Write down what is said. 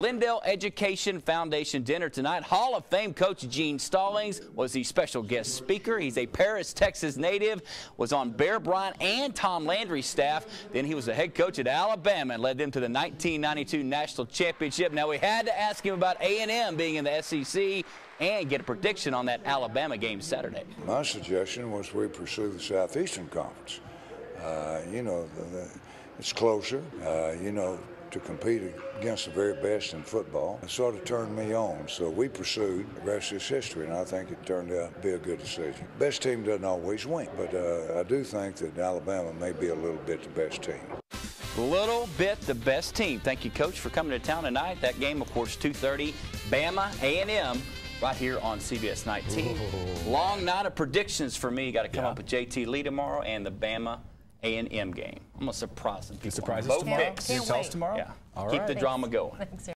Lindale Education Foundation dinner tonight. Hall of Fame coach Gene Stallings was the special guest speaker. He's a Paris, Texas native, was on Bear Bryant and Tom Landry's staff. Then he was the head coach at Alabama and led them to the 1992 National Championship. Now we had to ask him about A&M being in the SEC and get a prediction on that Alabama game Saturday. My suggestion was we pursue the Southeastern Conference. It's closer, to compete against the very best in football. It sort of turned me on, so we pursued. The rest is history, and I think it turned out to be a good decision. Best team doesn't always win, but I do think that Alabama may be a little bit the best team. A little bit the best team. Thank you, Coach, for coming to town tonight. That game, of course, 2:30, Bama, A&M, right here on CBS 19. Ooh. Long night of predictions for me. Got to come up with JT Lee tomorrow and the Bama A&M game. I'm going to surprise some people. Surprises both tomorrow? picks. Can you tell us tomorrow? Yeah. All Keep right. the drama going. Thanks.